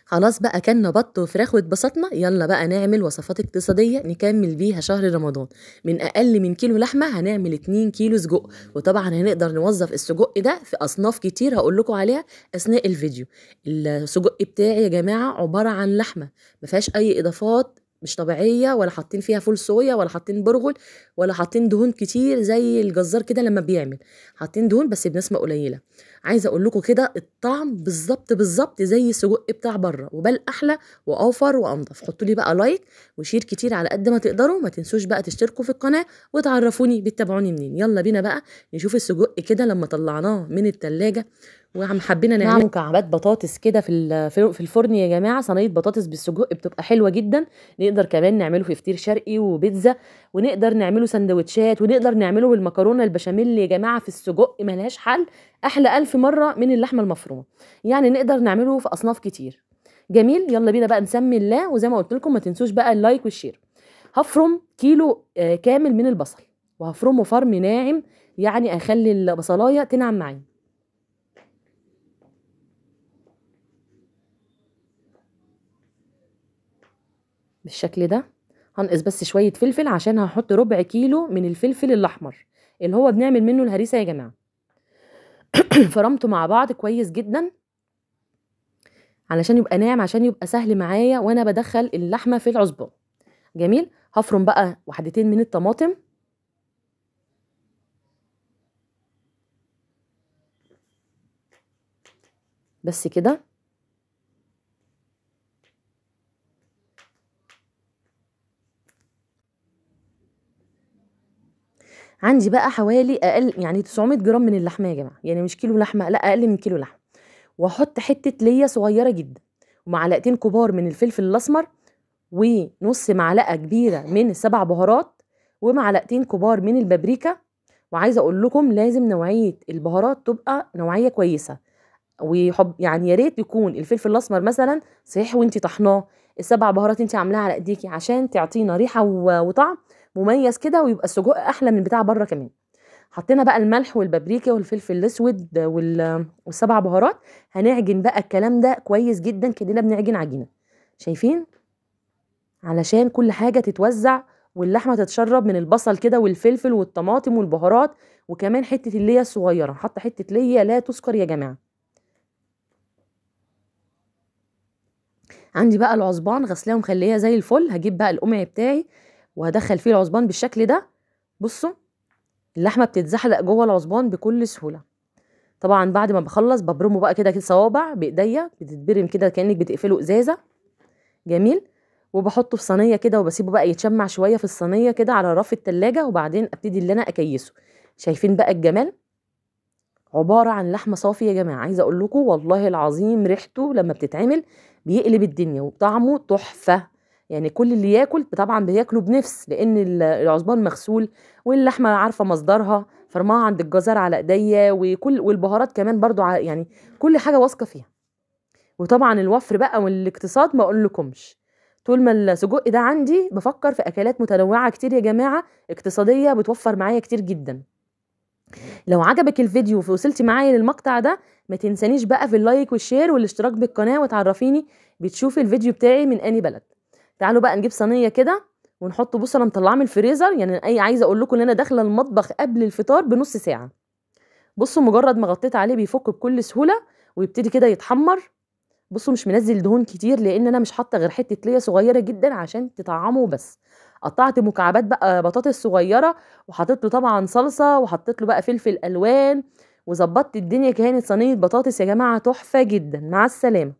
خلاص بقى كلنا بط وفراخ واتبسطنا، يلا بقى نعمل وصفات اقتصادية نكمل بيها شهر رمضان. من أقل من كيلو لحمة هنعمل 2 كيلو سجق، وطبعا هنقدر نوظف السجق ده في أصناف كتير هقولكوا عليها أثناء الفيديو. السجق بتاعي يا جماعة عبارة عن لحمة مفيهاش أي إضافات مش طبيعية، ولا حاطين فيها فول صويا، ولا حاطين برغل، ولا حاطين دهون كتير زي الجزار كده لما بيعمل. حاطين دهون بس بنسبة قليلة. عايزه اقول لكم كده الطعم بالظبط بالظبط زي السجق بتاع بره، وبل احلى واوفر وانضف. حطوا لي بقى لايك وشير كتير على قد ما تقدروا. ما تنسوش بقى تشتركوا في القناه وتعرفوني بتتابعوني منين. يلا بينا بقى نشوف السجق كده لما طلعناه من التلاجة وعم حبينا نعمل مكعبات بطاطس كده في الفرن يا جماعه. صينيه بطاطس بالسجق بتبقى حلوه جدا. نقدر كمان نعمله في فطير شرقي وبيتزا، ونقدر نعمله سندوتشات، ونقدر نعمله بالمكرونه البشاميل يا جماعه. في السجق ملهاش حل، احلى 1000 مره من اللحمه المفرومه. يعني نقدر نعمله في اصناف كتير. جميل، يلا بينا بقى نسمي الله. وزي ما قلت لكم ما تنسوش بقى اللايك والشير. هفرم كيلو كامل من البصل، وهفرمه فرم ناعم، يعني اخلي البصلايه تنعم معايا بالشكل ده. هنقص بس شويه فلفل عشان هحط ربع كيلو من الفلفل الاحمر اللي هو بنعمل منه الهريسه يا جماعه. فرمته مع بعض كويس جدا علشان يبقى ناعم، عشان يبقى سهل معايا وانا بدخل اللحمه في العصبان. جميل. هفرم بقى وحدتين من الطماطم بس كده. عندي بقى حوالي اقل يعني 900 جرام من اللحمه يا جماعه، يعني مش كيلو لحمه، لا اقل من كيلو لحمه. واحط حته ليا صغيره جدا، ومعلقتين كبار من الفلفل الاسمر، ونص معلقه كبيره من السبع بهارات، ومعلقتين كبار من البابريكا. وعايزه اقول لكم لازم نوعيه البهارات تبقى نوعيه كويسه، ويحب يعني يا ريت يكون الفلفل الاسمر مثلا صحيح وانت طحناه، السبع بهارات انت عاملاها على ايديكي عشان تعطينا ريحه وطعم مميز كده، ويبقى السجق احلى من بتاع بره كمان. حطينا بقى الملح والبابريكا والفلفل الاسود والسبع بهارات. هنعجن بقى الكلام ده كويس جدا كده، بنعجن عجينه شايفين علشان كل حاجه تتوزع واللحمه تتشرب من البصل كده والفلفل والطماطم والبهارات. وكمان حته الليه الصغيره، حاطه حته ليه لا تذكر يا جماعه. عندي بقى العصبان غسلاه ومخليه زي الفل. هجيب بقى القمع بتاعي وهدخل فيه العصبان بالشكل ده. بصوا اللحمه بتتزحلق جوه العصبان بكل سهوله. طبعا بعد ما بخلص ببرمه بقى كده صوابع بايديا، بتتبرم كده كانك بتقفله ازازه. جميل. وبحطه في صينيه كده وبسيبه بقى يتشمع شويه في الصينيه كده على رف التلاجة، وبعدين ابتدي اللي انا اكيسه. شايفين بقى الجمال؟ عباره عن لحمه صافي يا جماعه. عايزه اقول لكم والله العظيم ريحته لما بتتعمل بيقلب الدنيا، وطعمه تحفه. يعني كل اللي ياكل طبعا بياكله بنفس، لان العصبان مغسول، واللحمه عارفه مصدرها، فرماها عند الجزار على ايديا، والبهارات كمان برضو يعني كل حاجه واثقه فيها. وطبعا الوفر بقى والاقتصاد ما اقولكمش. طول ما السجق ده عندي بفكر في اكلات متنوعه كتير يا جماعه، اقتصاديه بتوفر معايا كتير جدا. لو عجبك الفيديو ووصلتي معايا للمقطع ده، ما تنسانيش بقى في اللايك والشير والاشتراك بالقناة، وتعرفيني بتشوفي الفيديو بتاعي من اني بلد. تعالوا بقى نجيب صينية كده ونحط. بص انا مطلعاه من الفريزر، يعني عايزه اقول لكم ان انا داخله المطبخ قبل الفطار بنص ساعه. بصوا مجرد ما غطيت عليه بيفك بكل سهوله ويبتدي كده يتحمر. بصوا مش منزل دهون كتير، لان انا مش حاطه غير حته ليا صغيره جدا عشان تطعمه بس. قطعت مكعبات بقى بطاطس صغيره، وحطيت له طبعا صلصه، وحطيت له بقى فلفل الوان، وظبطت الدنيا. كانت صينيه بطاطس يا جماعه تحفه جدا. مع السلامه.